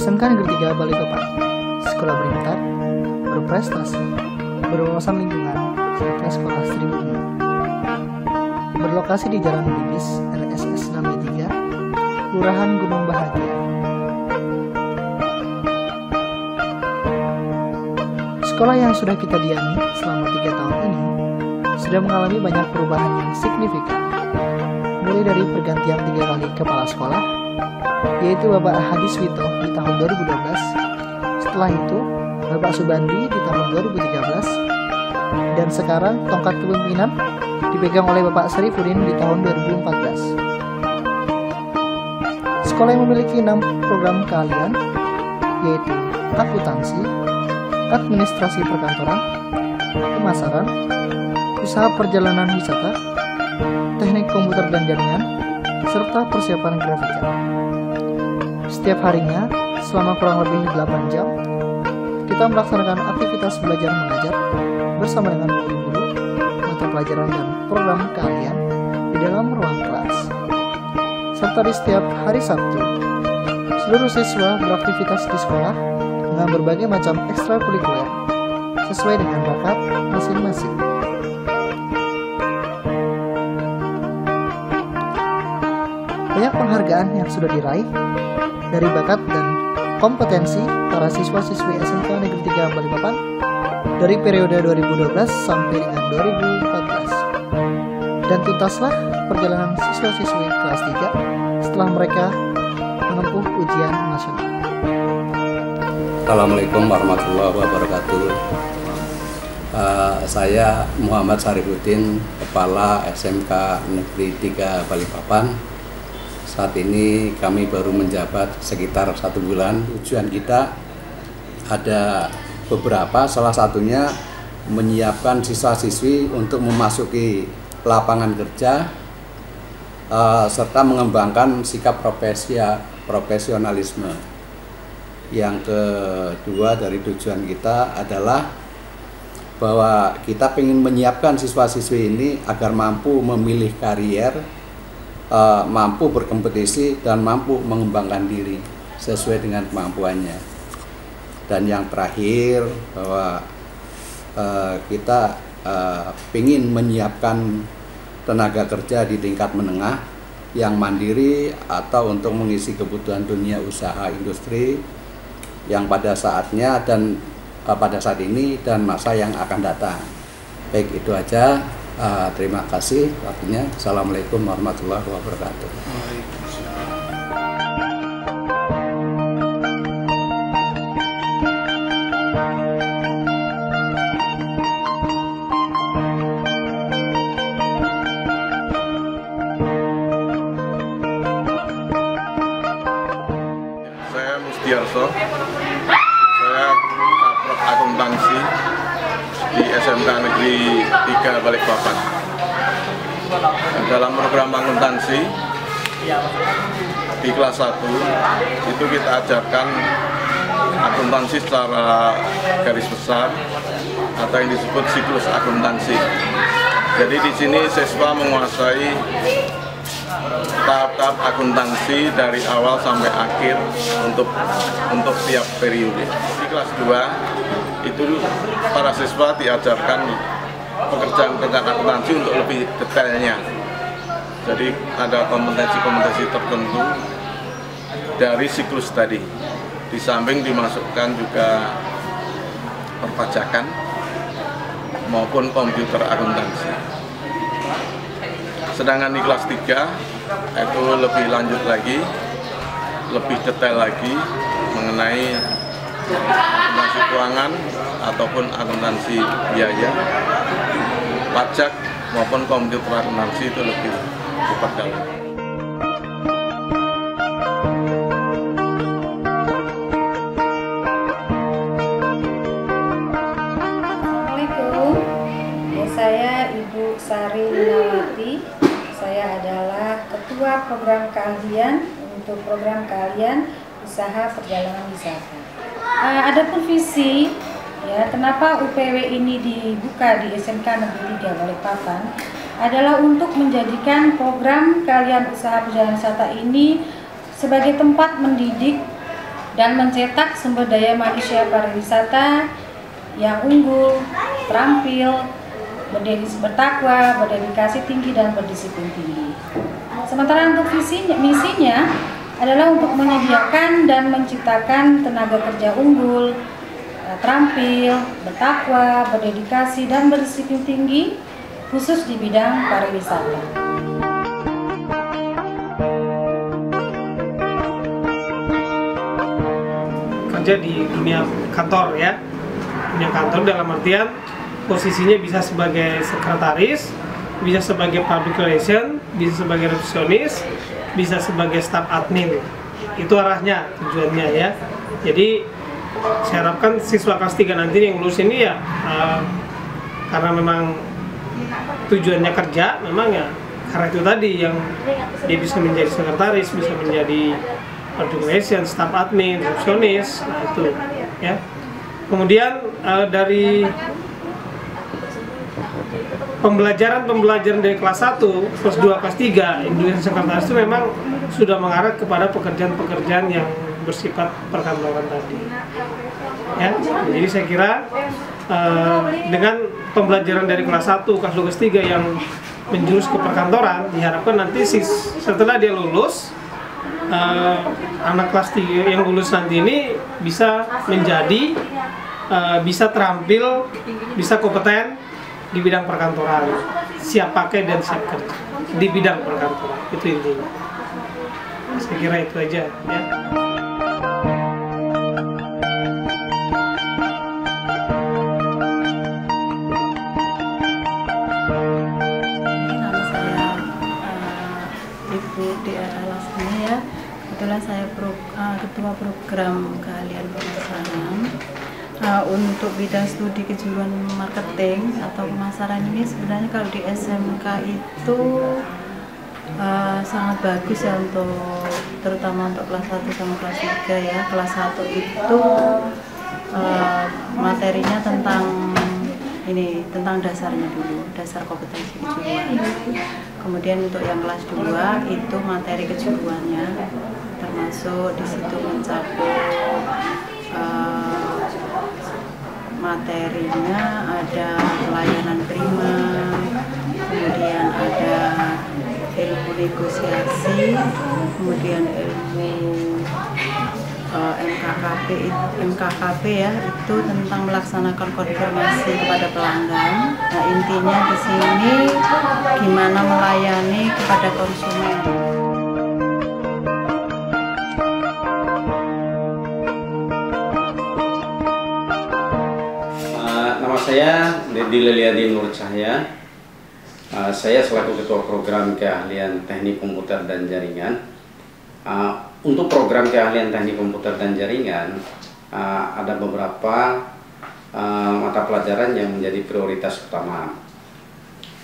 SMK Negeri 3 Balikpapan, sekolah berintar, berprestasi, berwawasan lingkungan, serta sekolah stream umum. Berlokasi di Jalan Bugis, RSS Damai 3, Kelurahan Gunung Bahagia. Sekolah yang sudah kita diami selama 3 tahun ini sudah mengalami banyak perubahan yang signifikan, mulai dari pergantian 3 kali kepala sekolah, yaitu Bapak Hadiswito di tahun 2012, setelah itu Bapak Subandi di tahun 2013, dan sekarang tongkat kepemimpinan dipegang oleh Bapak Syarifuddin di tahun 2014. Sekolah yang memiliki 6 program keahlian, yaitu akuntansi, administrasi perkantoran, pemasaran, usaha perjalanan wisata, teknik komputer dan jaringan, serta persiapan grafika. Setiap harinya, selama kurang lebih 8 jam, kita melaksanakan aktivitas belajar mengajar bersama dengan guru-guru, mata pelajaran dan program keahlian di dalam ruang kelas. Serta di setiap hari Sabtu, seluruh siswa beraktivitas di sekolah dengan berbagai macam ekstrakurikuler sesuai dengan bakat masing-masing. Banyak penghargaan yang sudah diraih dari bakat dan kompetensi para siswa-siswi SMK Negeri 3 Balikpapan dari periode 2012 sampai dengan 2014. Dan tuntaslah perjalanan siswa-siswi kelas 3 setelah mereka menempuh ujian nasional. Assalamualaikum warahmatullahi wabarakatuh. Saya Muhammad Syarifuddin, Kepala SMK Negeri 3 Balikpapan. Saat ini kami baru menjabat sekitar 1 bulan. Tujuan kita ada beberapa, salah satunya menyiapkan siswa-siswi untuk memasuki lapangan kerja serta mengembangkan sikap profesionalisme. Yang kedua dari tujuan kita adalah bahwa kita ingin menyiapkan siswa-siswi ini agar mampu memilih karier, mampu berkompetisi dan mampu mengembangkan diri sesuai dengan kemampuannya. Dan yang terakhir bahwa kita ingin menyiapkan tenaga kerja di tingkat menengah yang mandiri atau untuk mengisi kebutuhan dunia usaha industri yang pada saatnya dan pada saat ini dan masa yang akan datang. Baik, itu aja. Terima kasih waktunya. Assalamualaikum warahmatullahi wabarakatuh. Saya Mustiarso, saya Kaprok Akuntansi di SMK Negeri 3 Balikpapan. Dalam program akuntansi di kelas 1 itu kita ajarkan akuntansi secara garis besar atau yang disebut siklus akuntansi. Jadi di sini siswa menguasai tahap-tahap akuntansi dari awal sampai akhir untuk tiap periode. Di kelas 2 itu para siswa diajarkan pekerjaan-pekerjaan akuntansi untuk lebih detailnya. Jadi ada kompetensi-kompetensi tertentu dari siklus tadi. Di samping dimasukkan juga perpajakan maupun komputer akuntansi. Sedangkan di kelas 3 itu lebih lanjut lagi, lebih detail lagi mengenai akuntansi keuangan ataupun akuntansi biaya, pajak maupun komputer akuntansi itu lebih diperdalam. Saya Ibu Sari Linawati. Saya adalah Ketua Program Keahlian untuk Program Keahlian Usaha Perjalanan Wisata. Adapun visi, ya, kenapa UPW ini dibuka di SMK Negeri 3 Balikpapan adalah untuk menjadikan program keahlian usaha perjalanan wisata ini sebagai tempat mendidik dan mencetak sumber daya manusia pariwisata yang unggul, terampil, bertakwa, berdedikasi tinggi dan berdisiplin tinggi. Sementara untuk misinya adalah untuk menyediakan dan menciptakan tenaga kerja unggul, terampil, bertakwa, berdedikasi dan berdisiplin tinggi khusus di bidang pariwisata. Kerja di dunia kantor, ya. Dunia kantor dalam artian posisinya bisa sebagai sekretaris, bisa sebagai public relation, bisa sebagai resepsionis, bisa sebagai staf admin. Itu arahnya, tujuannya, ya. Jadi saya harapkan siswa kelas 3 nanti yang lulus ini ya karena memang tujuannya kerja, memang ya karena itu tadi yang dia bisa menjadi sekretaris, bisa menjadi public relation, staf admin, resepsionis, nah itu, ya. Kemudian dari pembelajaran dari kelas 1, kelas 2, kelas 3, Indonesia Sekretaris itu memang sudah mengarah kepada pekerjaan-pekerjaan yang bersifat perkantoran tadi. Ya, jadi saya kira dengan pembelajaran dari kelas 1, kelas 2, kelas 3 yang menjurus ke perkantoran, diharapkan nanti setelah dia lulus, anak kelas 3 yang lulus nanti ini bisa menjadi, bisa terampil, bisa kompeten di bidang perkantoran, siap pakai dan siap kerja di bidang perkantoran, itu intinya. Saya kira itu aja, ya. Nama saya Ibu Dia Alasmi, ya. Kebetulan saya Ketua Program Keahlian Pemasaran. Untuk bidang studi kejuruan marketing atau pemasaran ini sebenarnya kalau di SMK itu sangat bagus ya, untuk terutama untuk kelas 1 sama kelas 3, ya. Kelas 1 itu materinya tentang dasarnya dulu, dasar kompetensi kejuruan. Kemudian untuk yang kelas 2 itu materi kejuruannya, termasuk di situ mencakup materinya ada pelayanan prima, kemudian ada ilmu negosiasi, kemudian ilmu MKKP, ya, itu tentang melaksanakan konfirmasi kepada pelanggan. Nah, intinya di sini gimana melayani kepada konsumen. Nama saya Dedi Leliadi Nur Cahya. Saya selaku Ketua Program Keahlian Teknik Komputer dan Jaringan. Untuk program keahlian teknik komputer dan jaringan, ada beberapa mata pelajaran yang menjadi prioritas utama.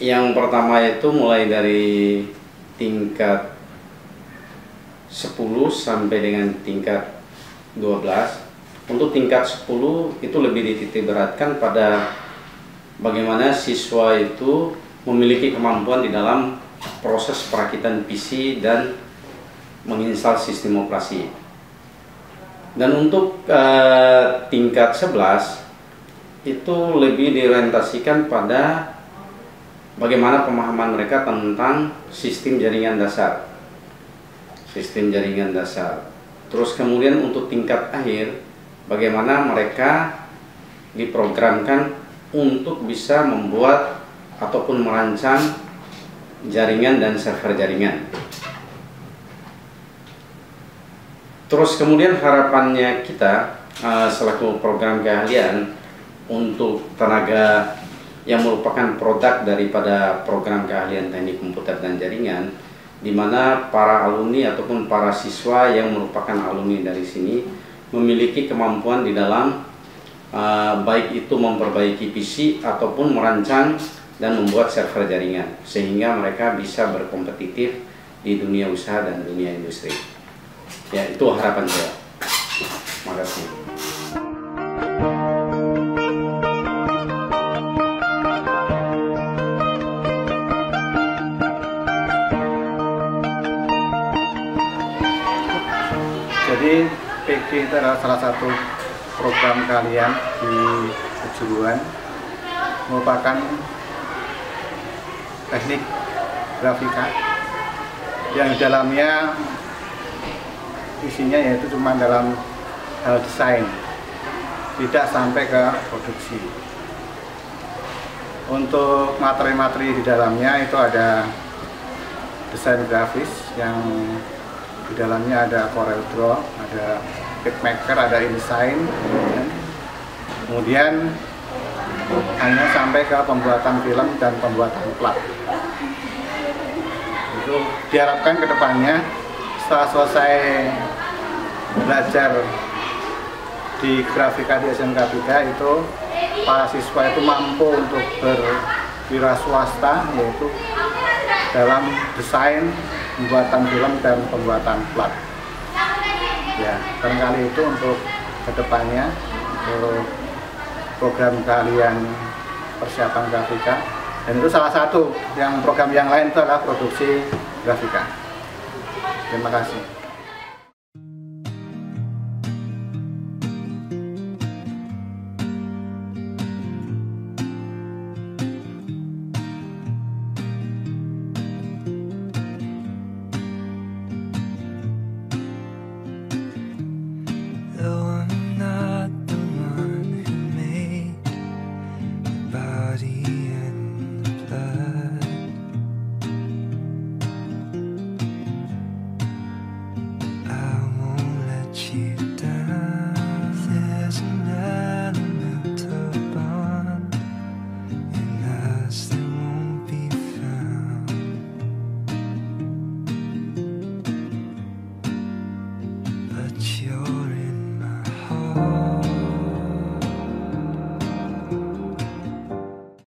Yang pertama itu mulai dari tingkat 10 sampai dengan tingkat 12 Untuk tingkat 10 itu lebih dititik beratkan pada bagaimana siswa itu memiliki kemampuan di dalam proses perakitan PC dan menginstal sistem operasi. Dan untuk tingkat 11 itu lebih diorientasikan pada bagaimana pemahaman mereka tentang sistem jaringan dasar. Sistem jaringan dasar. Terus kemudian untuk tingkat akhir, bagaimana mereka diprogramkan untuk bisa membuat ataupun merancang jaringan dan server jaringan. Terus kemudian harapannya kita selaku program keahlian untuk tenaga yang merupakan produk daripada program keahlian teknik komputer dan jaringan, di mana para alumni ataupun para siswa yang merupakan alumni dari sini memiliki kemampuan di dalam baik itu memperbaiki PC ataupun merancang dan membuat server jaringan, sehingga mereka bisa berkompetitif di dunia usaha dan dunia industri. Ya, itu harapan saya. Terima kasih. Jadi PG itu adalah salah satu program keahlian di kejuruan, merupakan teknik grafika yang di dalamnya isinya yaitu cuma dalam hal desain, tidak sampai ke produksi. Untuk materi-materi di dalamnya itu ada desain grafis yang di dalamnya ada Corel Draw, ada PicMaker, ada InDesign, kemudian hanya sampai ke pembuatan film dan pembuatan plat. Itu diharapkan ke depannya setelah selesai belajar di grafika di SMK 3 itu para siswa itu mampu untuk berwira swasta, yaitu dalam desain, pembuatan film dan pembuatan plat. Ya, barangkali itu untuk kedepannya untuk program keahlian persiapan grafika, dan itu salah satu. Yang program yang lain itu adalah produksi grafika. Terima kasih.